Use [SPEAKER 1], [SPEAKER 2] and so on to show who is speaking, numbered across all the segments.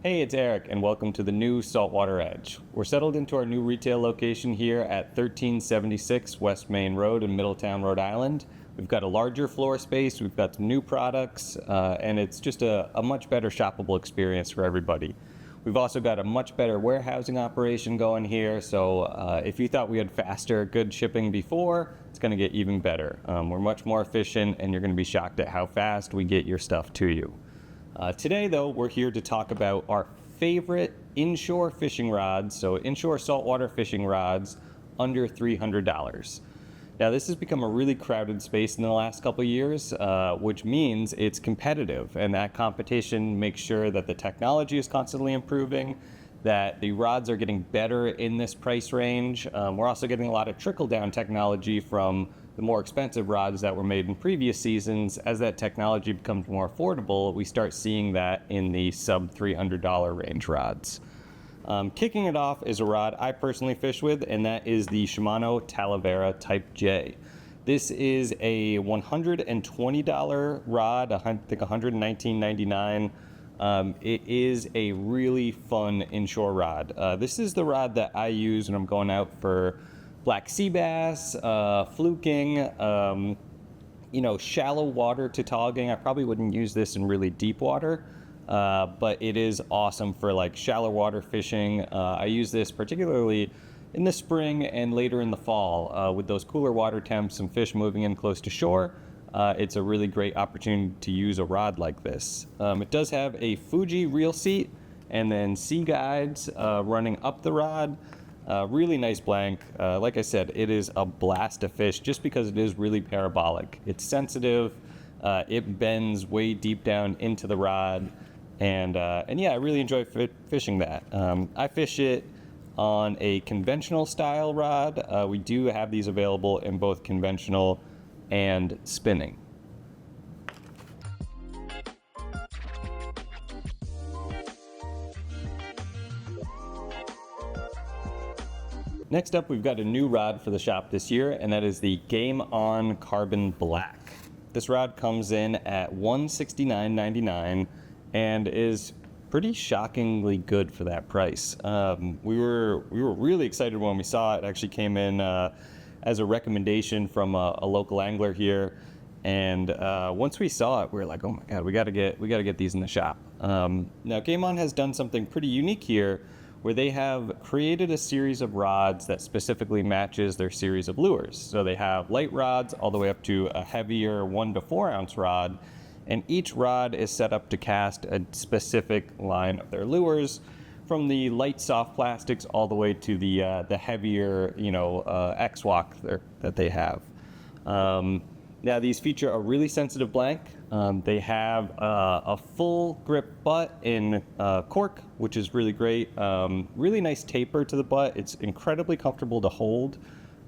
[SPEAKER 1] Hey, it's Eric, and welcome to the new Saltwater Edge. We're settled into our new retail location here at 1376 West Main Road in Middletown, Rhode Island. We've got a larger floor space, we've got some new products, and it's just a much better shoppable experience for everybody. We've also got a much better warehousing operation going here, so if you thought we had faster, good shipping before, it's going to get even better. We're much more efficient, and you're going to be shocked at how fast we get your stuff to you. Today, though, we're here to talk about our favorite inshore fishing rods, so inshore saltwater fishing rods under $300. Now, this has become a really crowded space in the last couple of years, which means it's competitive, and that competition makes sure that the technology is constantly improving, that the rods are getting better in this price range. We're also getting a lot of trickle-down technology from the more expensive rods that were made in previous seasons. As that technology becomes more affordable, we start seeing that in the sub $300 range rods. Kicking it off is a rod I personally fish with, and that is the Shimano Talavera Type J. This is a $120 rod, I think $119.99. It is a really fun inshore rod. This is the rod that I use when I'm going out for black sea bass, fluking, shallow water to togging. I probably wouldn't use this in really deep water, but it is awesome for like shallow water fishing. I use this particularly in the spring and later in the fall with those cooler water temps and fish moving in close to shore. It's a really great opportunity to use a rod like this. It does have a Fuji reel seat and then sea guides running up the rod. Really nice blank. Like I said, it is a blast to fish just because it is really parabolic. It's sensitive. It bends way deep down into the rod. And yeah, I really enjoy fishing that. I fish it on a conventional style rod. We do have these available in both conventional and spinning. Next up, we've got a new rod for the shop this year, and that is the Game On Carbon Black. This rod comes in at $169.99 and is pretty shockingly good for that price. We were really excited when we saw it. It actually came in as a recommendation from a local angler here, and once we saw it, we were like, oh my god, we gotta get these in the shop. Now, Game On has done something pretty unique here, where they have created a series of rods that specifically matches their series of lures. So they have light rods all the way up to a heavier 1 to 4 ounce rod, and each rod is set up to cast a specific line of their lures, from the light soft plastics all the way to the heavier, X-Walk that they have. Now, these feature a really sensitive blank. They have a full grip butt in cork, which is really great. Really nice taper to the butt. It's incredibly comfortable to hold.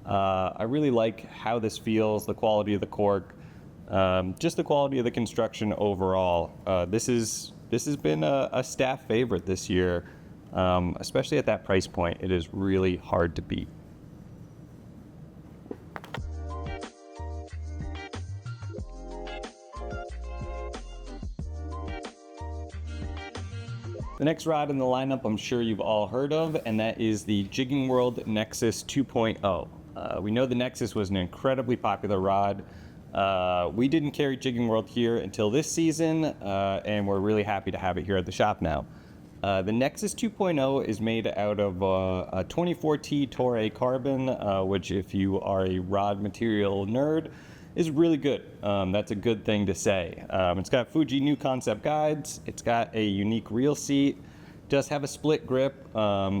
[SPEAKER 1] I really like how this feels, the quality of the cork, just the quality of the construction overall. This has been a staff favorite this year, especially at that price point. It is really hard to beat. The next rod in the lineup I'm sure you've all heard of, and that is the Jigging World Nexus 2.0. We know the Nexus was an incredibly popular rod. We didn't carry Jigging World here until this season, and we're really happy to have it here at the shop now. The Nexus 2.0 is made out of a 24T Toray carbon, which, if you are a rod material nerd, is really good. That's a good thing to say. It's got Fuji new concept guides. It's got a unique reel seat. It does have a split grip,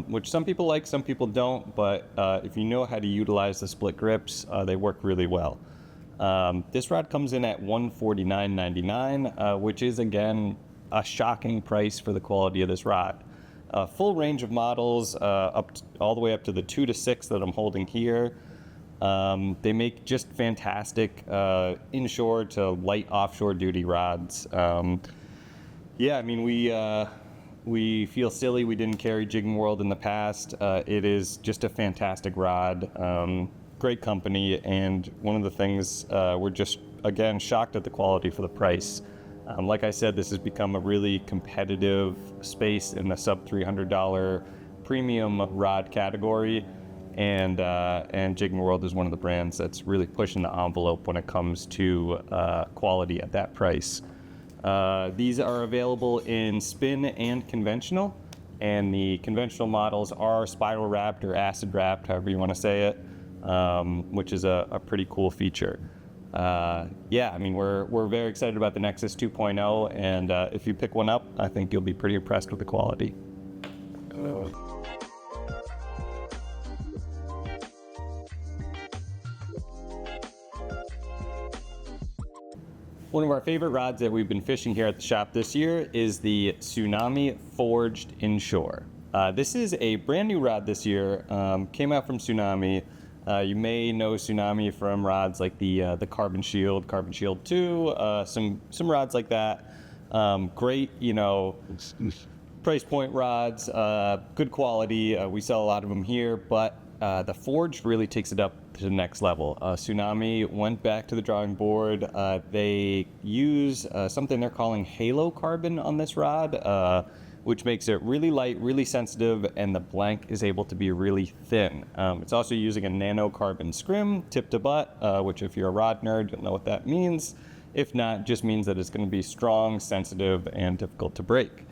[SPEAKER 1] which some people like, some people don't, but if you know how to utilize the split grips, they work really well. This rod comes in at $149.99, which is, again, a shocking price for the quality of this rod. Full range of models, all the way up to the 2 to 6 that I'm holding here. They make just fantastic inshore to light offshore duty rods. Yeah, I mean, we feel silly we didn't carry Jigging World in the past. It is just a fantastic rod, great company, and one of the things we're just, again, shocked at the quality for the price. Like I said, this has become a really competitive space in the sub $300 premium rod category, and Jigging World is one of the brands that's really pushing the envelope when it comes to quality at that price. These are available in spin and conventional, and the conventional models are spiral wrapped or acid wrapped, however you want to say it, which is a pretty cool feature. Yeah, I mean, we're very excited about the Nexus 2.0, and if you pick one up, I think you'll be pretty impressed with the quality. One of our favorite rods that we've been fishing here at the shop this year is the Tsunami Forged Inshore. This is a brand new rod this year, came out from Tsunami. You may know Tsunami from rods like the Carbon Shield 2, some rods like that. Great, you know, price point rods, good quality. We sell a lot of them here, but the Forged really takes it up to the next level. Tsunami went back to the drawing board. They use something they're calling halo carbon on this rod, which makes it really light, really sensitive, and the blank is able to be really thin. It's also using a nanocarbon scrim, tip to butt, which if you're a rod nerd, you'll know what that means. If not, just means that it's going to be strong, sensitive, and difficult to break.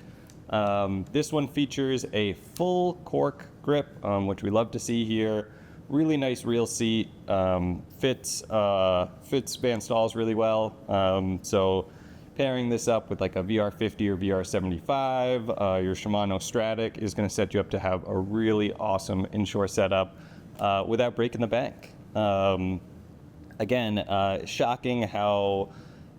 [SPEAKER 1] This one features a full cork grip, which we love to see here. Really nice reel seat, fits span stalls really well. So pairing this up with like a VR50 or VR75, your Shimano Stratic is going to set you up to have a really awesome inshore setup without breaking the bank. Again, shocking how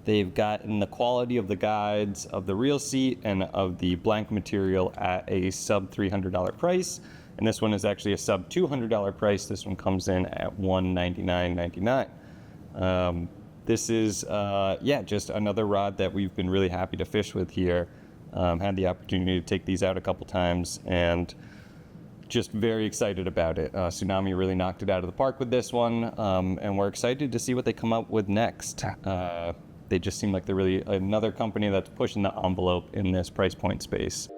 [SPEAKER 1] they've gotten the quality of the guides, of the reel seat, and of the blank material at a sub $300 price. And this one is actually a sub $200 price. This one comes in at $199.99. This is, yeah, just another rod that we've been really happy to fish with here. Had the opportunity to take these out a couple times and just very excited about it. Tsunami really knocked it out of the park with this one, and we're excited to see what they come up with next. They just seem like they're really another company that's pushing the envelope in this price point space.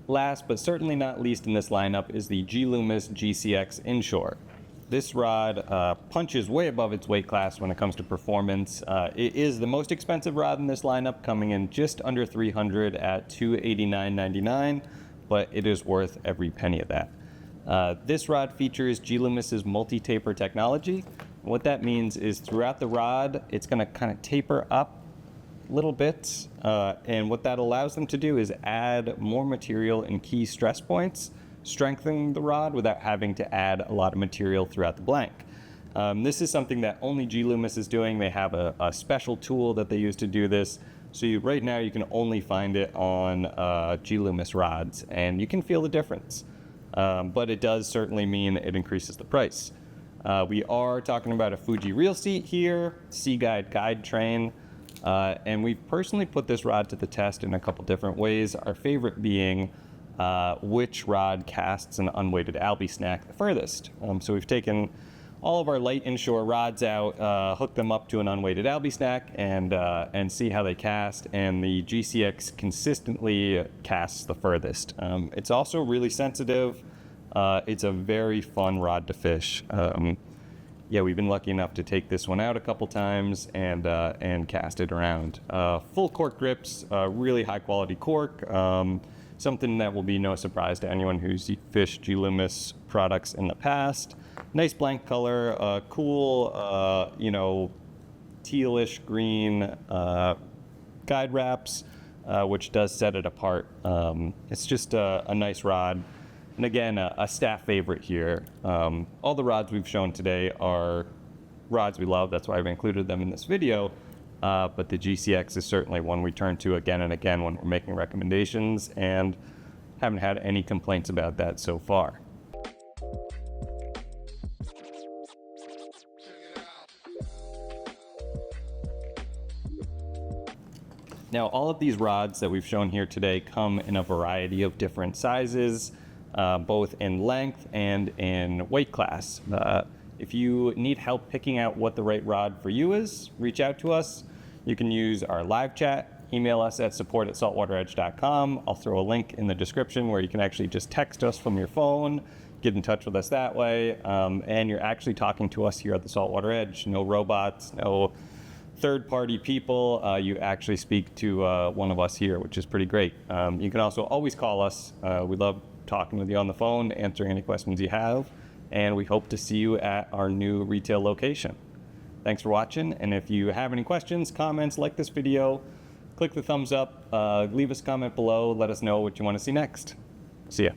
[SPEAKER 1] Last but certainly not least in this lineup is the Loomis GCX Inshore. This rod punches way above its weight class when it comes to performance. It is the most expensive rod in this lineup, coming in just under $300 at $289.99, but it is worth every penny of that. This rod features Loomis's multi-taper technology. What that means is throughout the rod, it's going to kind of taper up little bits, and what that allows them to do is add more material in key stress points, strengthening the rod without having to add a lot of material throughout the blank. This is something that only Loomis is doing. They have a special tool that they use to do this. So right now you can only find it on Loomis rods, and you can feel the difference. But it does certainly mean it increases the price. We are talking about a Fuji reel seat here, Seaguide guide train, and we've personally put this rod to the test in a couple different ways. Our favorite being which rod casts an unweighted albie snack the furthest. So we've taken all of our light inshore rods out, hook them up to an unweighted albie snack, and see how they cast. And the GCX consistently casts the furthest. It's also really sensitive. It's a very fun rod to fish. Yeah, we've been lucky enough to take this one out a couple times and cast it around. Full cork grips, really high quality cork. Something that will be no surprise to anyone who's fished Loomis products in the past. Nice blank color, cool, you know, tealish green guide wraps, which does set it apart. It's just a nice rod. And again, a staff favorite here. All the rods we've shown today are rods we love. That's why I've included them in this video. But the GCX is certainly one we turn to again and again when we're making recommendations, and haven't had any complaints about that so far. Now, all of these rods that we've shown here today come in a variety of different sizes. both in length and in weight class. If you need help picking out what the right rod for you is, reach out to us. You can use our live chat, email us at support@saltwateredge.com. I'll throw a link in the description where you can actually just text us from your phone, get in touch with us that way, and you're actually talking to us here at the Saltwater Edge. No robots, no third-party people. You actually speak to one of us here, which is pretty great. You can also always call us. We love talking with you on the phone, answering any questions you have, and we hope to see you at our new retail location. Thanks for watching, and if you have any questions, comments, like this video, click the thumbs up, leave us a comment below, let us know what you want to see next. See ya.